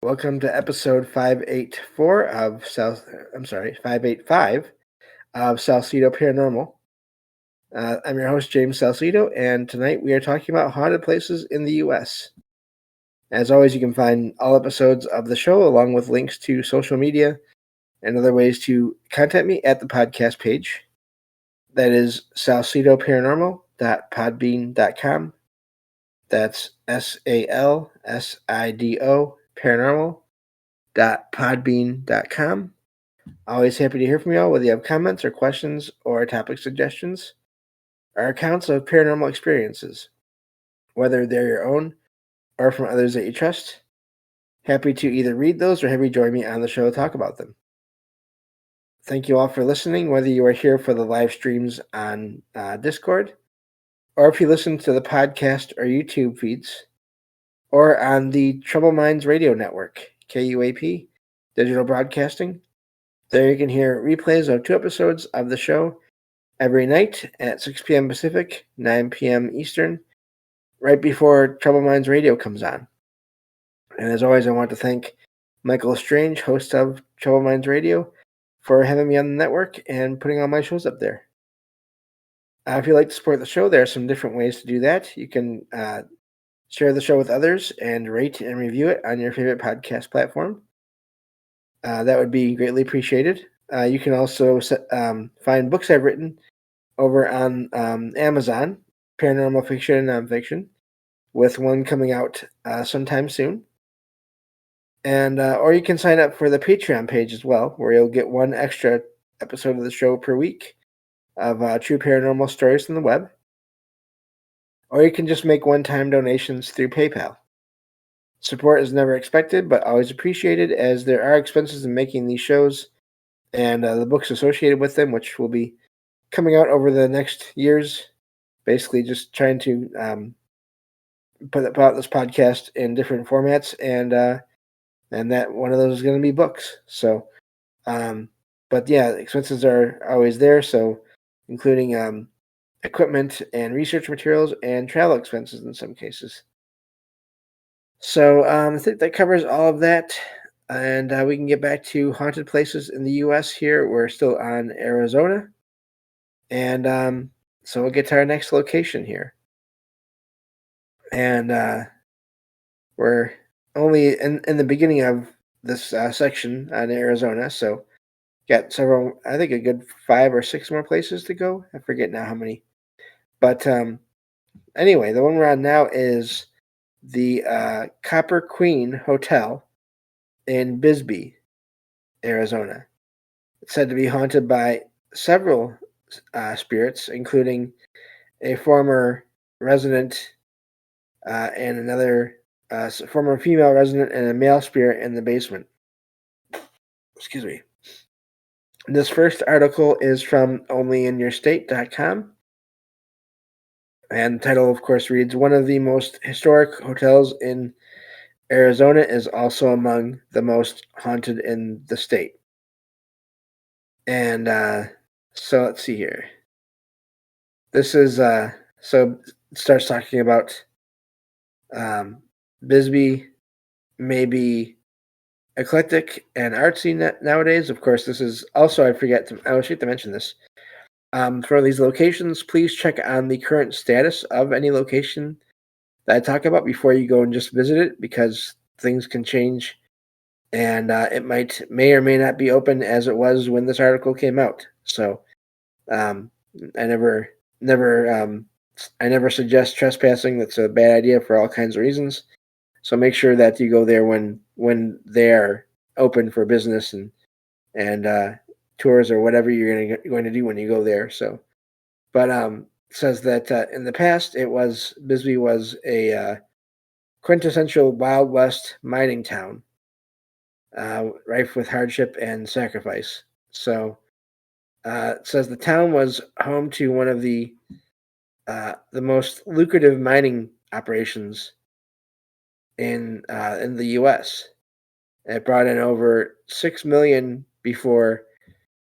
Welcome to episode 584 of 585 of Salsido Paranormal. I'm your host, James Salsido, and tonight we are talking about haunted places in the U.S. As always, you can find all episodes of the show along with links to social media and other ways to contact me at the podcast page. That is salsidoparanormal.podbean.com. That's SALSIDO paranormal.podbean.com. Always happy to hear from y'all, whether you have comments or questions or topic suggestions or accounts of paranormal experiences, whether they're your own or from others that you trust. Happy to either read those or have you join me on the show to talk about them. Thank you all for listening, whether you are here for the live streams on Discord, or if you listen to the podcast or YouTube feeds, or on the Troubled Minds Radio Network, KUAP, Digital Broadcasting. There you can hear replays of 2 episodes of the show every night at 6 p.m. Pacific, 9 p.m. Eastern, right before Troubled Minds Radio comes on. And as always, I want to thank Michael Strange, host of Troubled Minds Radio, for having me on the network and putting all my shows up there. If you'd like to support the show, there are some different ways to do that. You can share the show with others and rate and review it on your favorite podcast platform. That would be greatly appreciated. You can also find books I've written over on Amazon, paranormal fiction and nonfiction, with one coming out sometime soon. And or you can sign up for the Patreon page as well, where you'll get one extra episode of the show per week of true paranormal stories from the web. Or you can just make one-time donations through PayPal. Support is never expected, but always appreciated, as there are expenses in making these shows and the books associated with them, which will be coming out over the next years. Basically, just trying to put out this podcast in different formats, and that one of those is going to be books. So, but yeah, expenses are always there. So, including equipment and research materials and travel expenses in some cases. So I think that covers all of that, and we can get back to haunted places in the U.S. here. We're still on Arizona, and so we'll get to our next location here. And we're only in the beginning of this section on Arizona, so got several, I think a good 5 or 6 more places to go. I forget now how many. But anyway, the one we're on now is the Copper Queen Hotel in Bisbee, Arizona. It's said to be haunted by several spirits, including a former resident and another former female resident and a male spirit in the basement. Excuse me. This first article is from onlyinyourstate.com. And the title, of course, reads, "One of the most historic hotels in Arizona is also among the most haunted in the state." And so let's see here. This is, so it starts talking about Bisbee may be eclectic and artsy nowadays. Of course, this is also, I was to mention this. For these locations, please check on the current status of any location that I talk about before you go and just visit it, because things can change, and it may or may not be open as it was when this article came out. So I never suggest trespassing. That's a bad idea for all kinds of reasons. So make sure that you go there when they're open for business and tours or whatever you're going to do when you go there. So, but says that in the past Bisbee was a quintessential Wild West mining town, rife with hardship and sacrifice. So it says the town was home to one of the most lucrative mining operations in the U.S. It brought in over $6 million before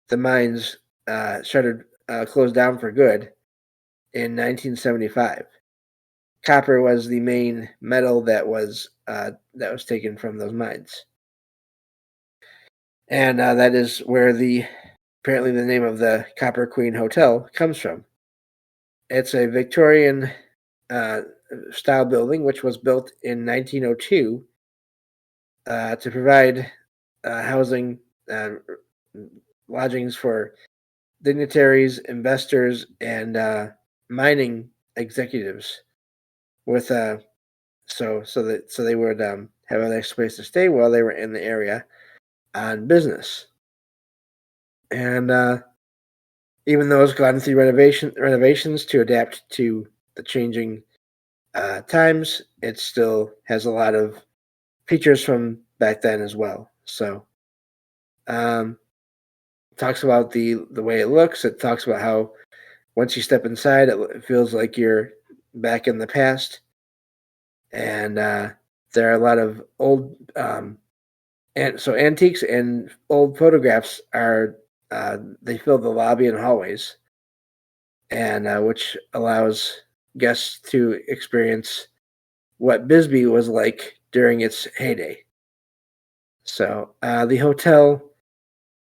the mines closed down for good in 1975. copper was the main metal that was taken from those mines, and that is where the apparently the name of the Copper Queen Hotel comes from. It's a Victorian uh, style building which was built in 1902 to provide housing, uh, lodgings for dignitaries, investors, and mining executives. With so they would have a nice place to stay while they were in the area on business. And even though it's gone through renovations to adapt to the changing times, it still has a lot of features from back then as well. So, um, talks about the way it looks. It talks about how once you step inside, it feels like you're back in the past, and there are a lot of old and so antiques and old photographs are they fill the lobby and hallways, and which allows guests to experience what Bisbee was like during its heyday. So the hotel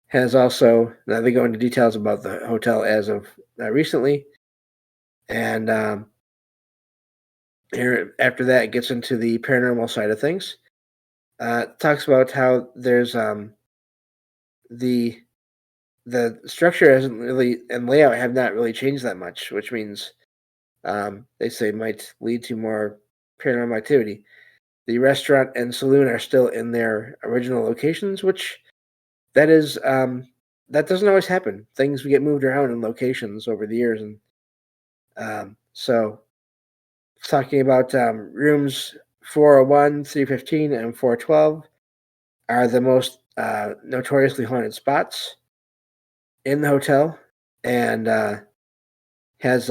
has also now they go into details about the hotel as of recently, and here after that it gets into the paranormal side of things. It talks about how there's the the structure hasn't really and layout have not really changed that much, which means they say might lead to more paranormal activity. The restaurant and saloon are still in their original locations, which that is that doesn't always happen. Things get moved around in locations over the years, and so talking about rooms 401, 315, and 412 are the most notoriously haunted spots in the hotel, and has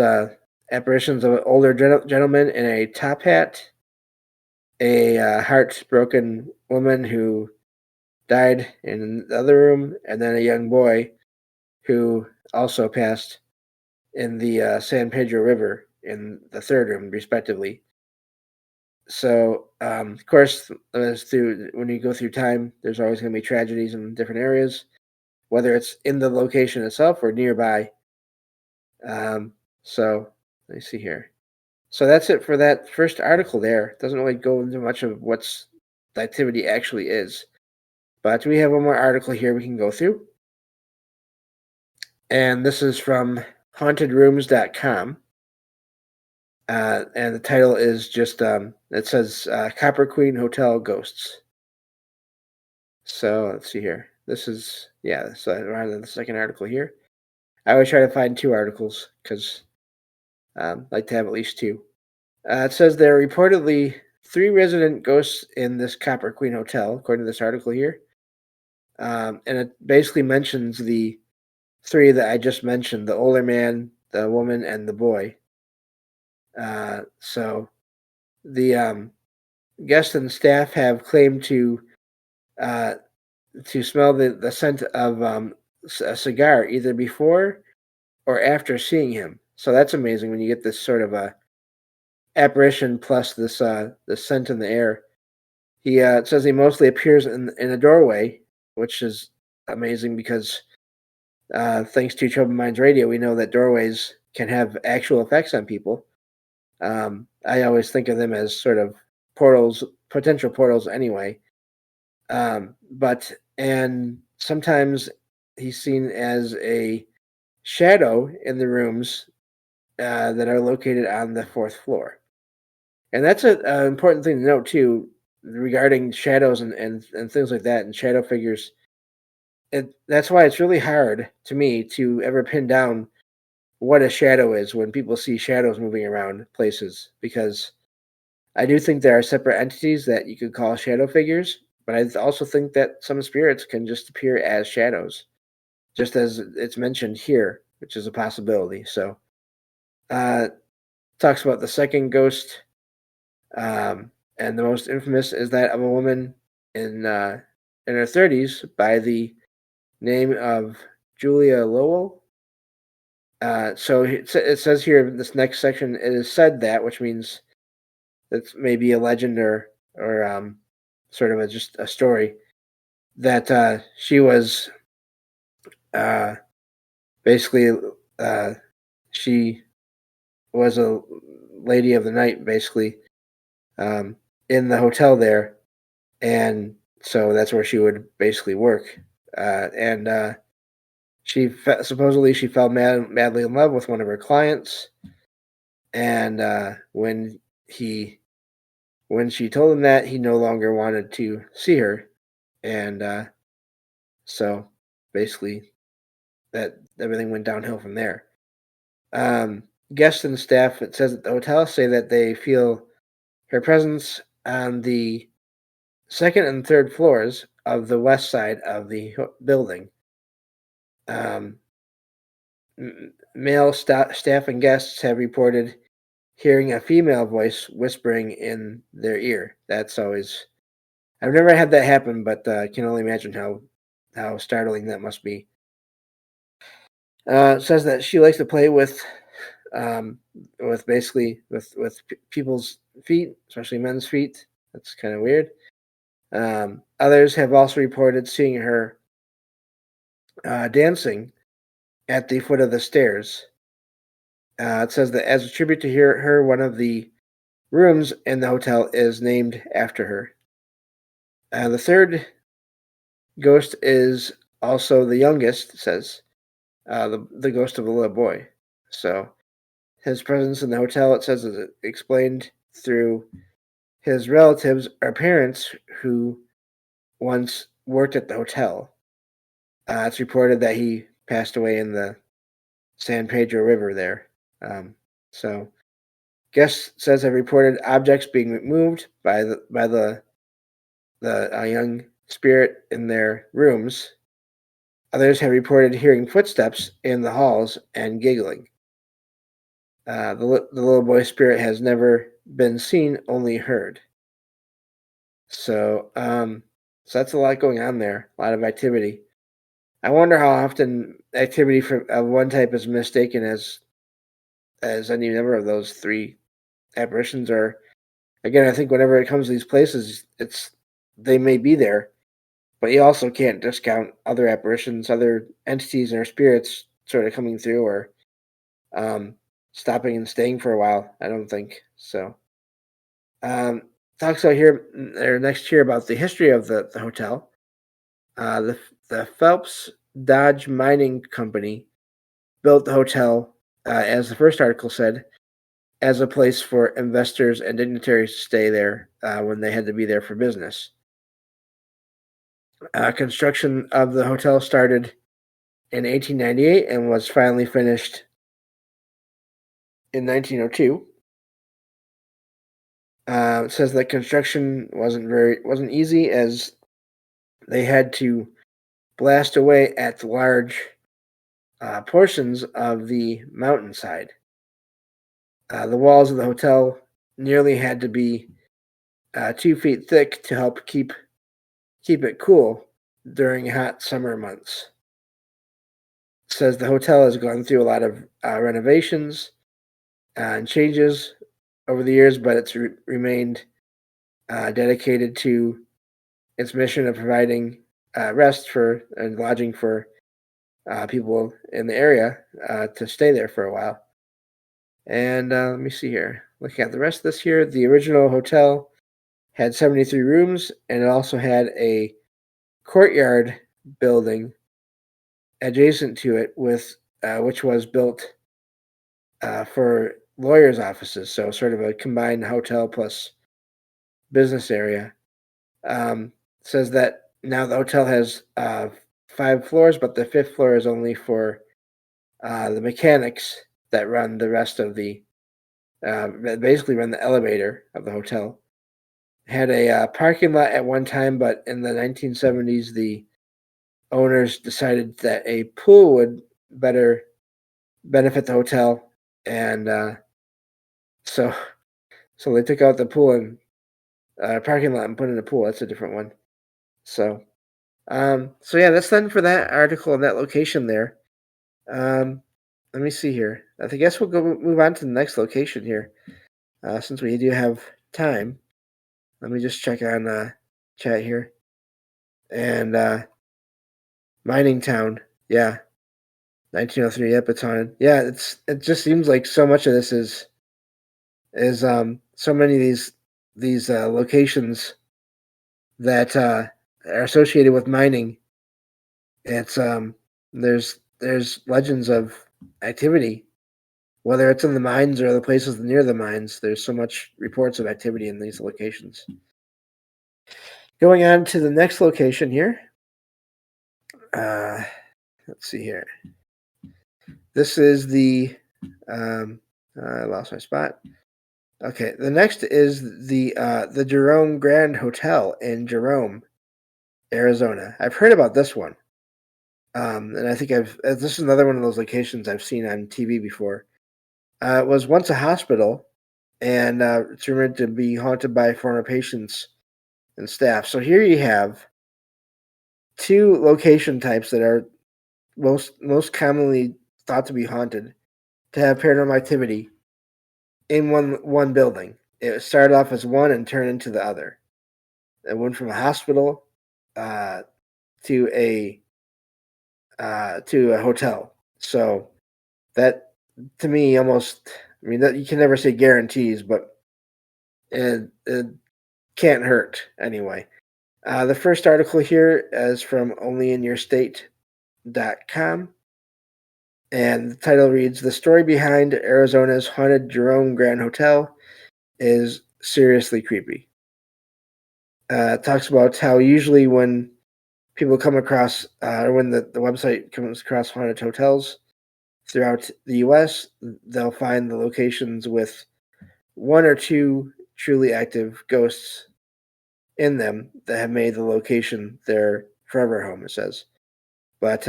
apparitions of an older gentleman in a top hat, a heartbroken woman who died in the other room, and then a young boy who also passed in the San Pedro River in the third room, respectively. So, of course, as through when you go through time, there's always going to be tragedies in different areas, whether it's in the location itself or nearby. So, let me see here. So that's it for that first article there. Doesn't really go into much of what's the activity actually is. But we have one more article here we can go through. And this is from hauntedrooms.com. And the title is just, it says Copper Queen Hotel Ghosts. So let's see here. This is, yeah, so around the second article here. I always try to find two articles because I like to have at least two. It says there are reportedly three resident ghosts in this Copper Queen Hotel, according to this article here. And it basically mentions the three that I just mentioned: the older man, the woman, and the boy. So the guests and staff have claimed uh, to smell the scent of a cigar either before or after seeing him. So that's amazing when you get this sort of a apparition plus this the scent in the air. He it says he mostly appears in a doorway, which is amazing because thanks to Troubled Minds Radio, we know that doorways can have actual effects on people. I always think of them as sort of portals, potential portals anyway. But and sometimes he's seen as a shadow in the rooms that are located on the fourth floor. And that's an important thing to note too regarding shadows and things like that and shadow figures. That's why it's really hard to me to ever pin down what a shadow is when people see shadows moving around places, because I do think there are separate entities that you could call shadow figures, but I also think that some spirits can just appear as shadows, just as it's mentioned here, which is a possibility. So, uh, talks about the second ghost, and the most infamous is that of a woman in her 30s by the name of Julia Lowell. So it says here in this next section, it is said that, which means It's maybe a legend or sort of just a story that she was uh, basically uh, she was a lady of the night, basically, um, in the hotel there, and so that's where she would basically work. And supposedly she fell madly in love with one of her clients, and he when she told him that, he no longer wanted to see her, and so basically that everything went downhill from there. Um, Guests and staff, it says at the hotel, say that they feel her presence on the second and third floors of the west side of the building. Um, Male staff and guests have reported hearing a female voice whispering in their ear. That's always I've never had that happen, but I can only imagine how startling that must be. It says that she likes to play um, with basically with people's feet, especially men's feet. That's kind of weird. Others have also reported seeing her dancing at the foot of the stairs. It says that as a tribute to her, one of the rooms in the hotel is named after her. The third ghost is also the youngest, it says, the ghost of a little boy. So his presence in the hotel, it says, is explained through his relatives or parents who once worked at the hotel. It's reported that he passed away in the San Pedro River there. So guest says have reported objects being removed by the young spirit in their rooms. Others have reported hearing footsteps in the halls and giggling. The little boy spirit has never been seen, only heard. So that's a lot going on there. A lot of activity. I wonder how often activity of one type is mistaken as any number of those three apparitions are. Again, I think whenever it comes to these places, they may be there, but you also can't discount other apparitions, other entities or spirits sort of coming through or um, stopping and staying for a while. I don't think so. Um, Talks out here or next here about the history of the hotel. The Phelps Dodge Mining Company built the hotel, as the first article said, as a place for investors and dignitaries to stay there when they had to be there for business. Construction of the hotel started in 1898 and was finally finished in 1902. It says that construction wasn't easy as they had to blast away at large portions of the mountainside. The walls of the hotel nearly had to be 2 feet thick to help keep it cool during hot summer months. It says the hotel has gone through a lot of renovations and changes over the years, but it's remained dedicated to its mission of providing rest for and lodging for people in the area to stay there for a while. And let me see here. Looking at the rest of this here, the original hotel had 73 rooms, and it also had a courtyard building adjacent to it, which was built for lawyers' offices. So sort of a combined hotel plus business area. Says that now the hotel has 5 floors, but the fifth floor is only for the mechanics that run the rest of that basically run the elevator of the hotel. Had a parking lot at one time, but in the 1970s, the owners decided that a pool would better benefit the hotel, and so so they took out the pool and parking lot and put in a pool. That's a different one. So so yeah, that's done for that article and that location there. Let me see here. I guess we'll go move on to the next location here, since we do have time. Let me just check on chat here. And Mining Town, yeah, 1903. Yep, it's on. Yeah, it just seems like so much of this is so many of these locations that are associated with mining. It's there's legends of activity, whether it's in the mines or the places near the mines. There's so much reports of activity in these locations. Going on to the next location here. Let's see here. This is the I lost my spot. Okay, the next is the Jerome Grand Hotel in Jerome, Arizona. I've heard about this one, and I think this is another one of those locations I've seen on TV before. It was once a hospital, and it's rumored to be haunted by former patients and staff. So here you have two location types that are most commonly thought to be haunted, to have paranormal activity in one building. It started off as one and turned into the other. It went from a hospital uh, to a hotel. So that, to me, almost, I mean, that you can never say guarantees, but it can't hurt anyway. The first article here is from onlyinyourstate.com, and the title reads, "The story behind Arizona's haunted Jerome Grand Hotel is seriously creepy." It talks about how usually when people come across, or when the website comes across haunted hotels throughout the U.S., they'll find the locations with one or two truly active ghosts in them that have made the location their forever home, it says. But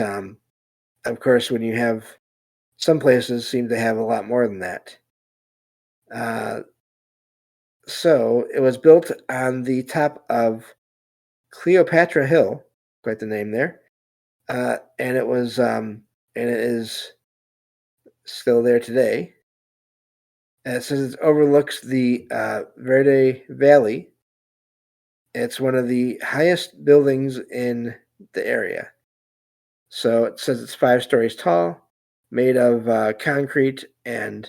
of course, when you have, some places seem to have a lot more than that. So it was built on the top of Cleopatra Hill, quite the name there, and it is still there today. And it says it overlooks the Verde Valley. It's one of the highest buildings in the area. So it says it's 5 stories tall, made of concrete, and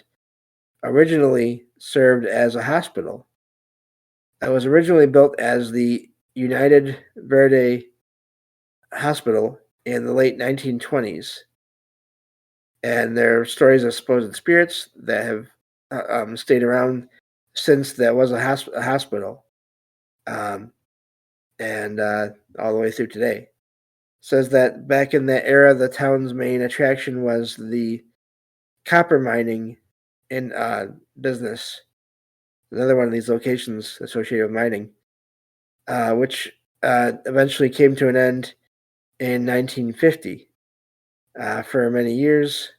originally served as a hospital. It was originally built as the United Verde Hospital in the late 1920s. And there are stories of supposed spirits that have stayed around since that was a hospital, um, and all the way through today. Says that back in that era, the town's main attraction was the copper mining in business. Another one of these locations associated with mining, which eventually came to an end in 1950. For many years,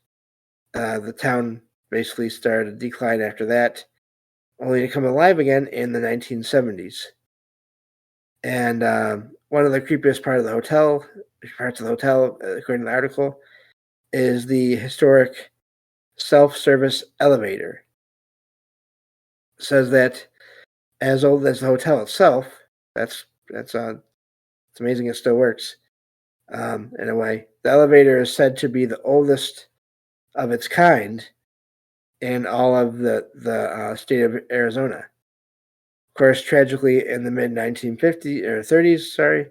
the town basically started a decline after that, only to come alive again in the 1970s. And one of the creepiest parts of the hotel, according to the article, is the historic self-service elevator. It says that as old as the hotel itself, that's it's amazing it still works. In a way, the elevator is said to be the oldest of its kind in all of the state of Arizona. Of course, tragically, in the mid 1950s or 30s,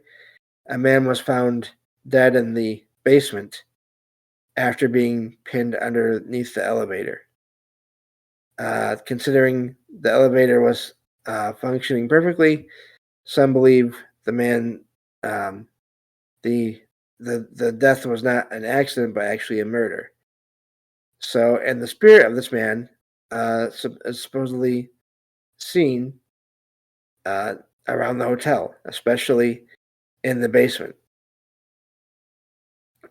a man was found dead in the basement after being pinned underneath the elevator. Considering the elevator was functioning perfectly, some believe the man, the death was not an accident, but actually a murder. So, and the spirit of this man is supposedly seen around the hotel, especially in the basement.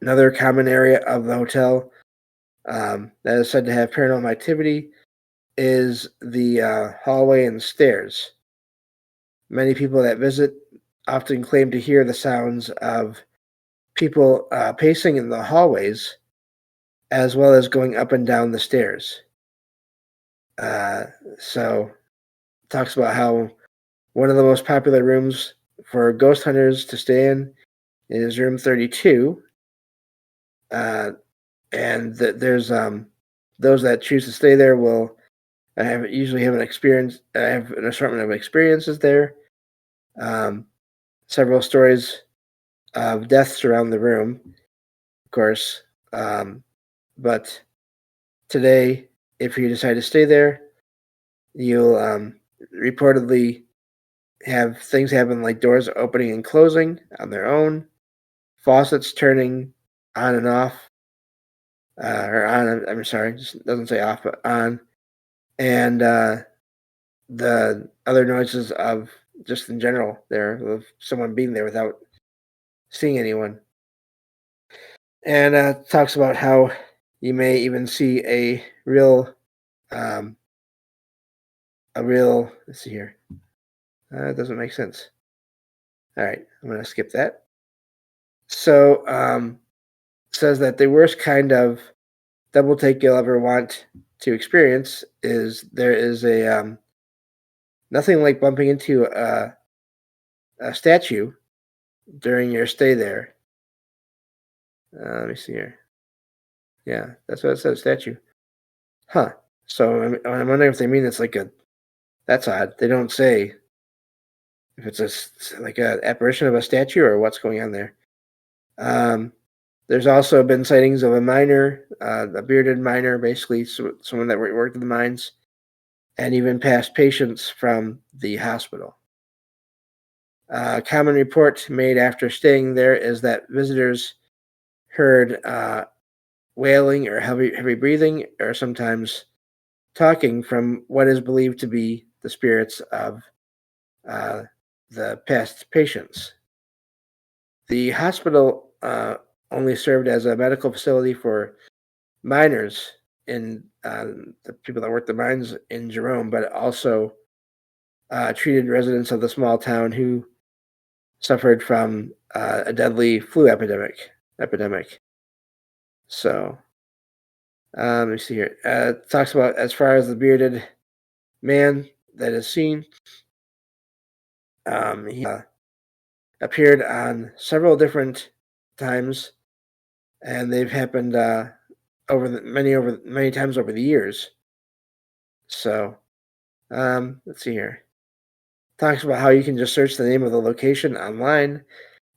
Another common area of the hotel that is said to have paranormal activity is the hallway and stairs. Many people that visit often claim to hear the sounds of people pacing in the hallways, as well as going up and down the stairs. So talks about how one of the most popular rooms for ghost hunters to stay in is room 32. Uh, and there's those that choose to stay there will usually have have an assortment of experiences there. Um, Several stories of deaths around the room, of course. But today, if you decide to stay there, you'll reportedly have things happen like doors opening and closing on their own, faucets turning on and off, or on. I'm sorry, just doesn't say off, but on, and the other noises of just in general there of someone being there without seeing anyone. And talks about how you may even see um, let's see here. It doesn't make sense. All right, I'm going to skip that. So, says that the worst kind of double take you'll ever want to experience is there is a nothing like bumping into a statue during your stay there. Let me see here. Yeah, that's what it says, statue. Huh. So I'm wondering if they mean it's like a. That's odd. They don't say if it's like a apparition of a statue or what's going on there. There's also been sightings of a miner, a bearded miner, basically someone that worked in the mines, and even past patients from the hospital. A common report made after staying there is that visitors heard wailing or heavy breathing, or sometimes talking from what is believed to be the spirits of uh, the past patients. The hospital only served as a medical facility for miners in the people that worked the mines in Jerome, but also treated residents of the small town who suffered from a deadly flu epidemic. So let me see here. It talks about as far as the bearded man that is seen. He appeared on several different times, and they've happened many times over the years. So let's see here. Talks about how you can just search the name of the location online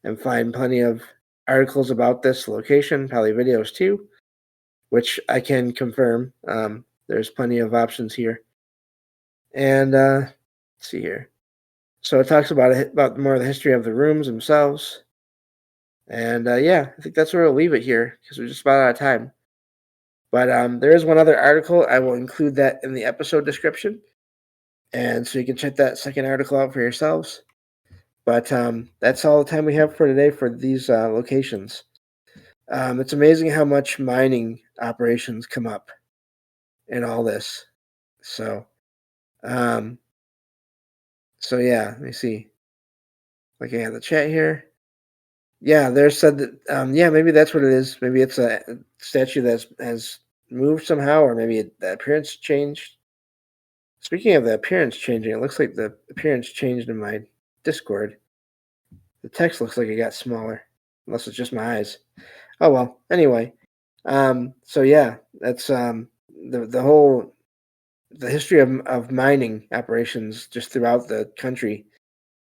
and find plenty of articles about this location, probably videos too, which I can confirm. There's plenty of options here. And let's see here. So it talks about more of the history of the rooms themselves. And yeah, I think that's where we'll leave it here because we're just about out of time. But there is one other article. I will include that in the episode description. And so you can check that second article out for yourselves. But that's all the time we have for today for these locations. It's amazing how much mining operations come up in all this. So, um, so yeah, let me see. Looking at the chat here. Yeah, there's said that, yeah, maybe that's what it is. Maybe it's a statue that has moved somehow, or maybe the appearance changed. Speaking of the appearance changing, it looks like the appearance changed in my Discord. The text looks like it got smaller, unless it's just my eyes. Oh well. Anyway, so yeah, that's the history of mining operations just throughout the country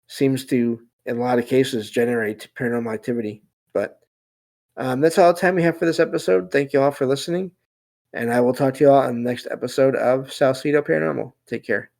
seems to, in a lot of cases, generate paranormal activity. But that's all the time we have for this episode. Thank you all for listening, and I will talk to you all on the next episode of Salsidoparanormal. Take care.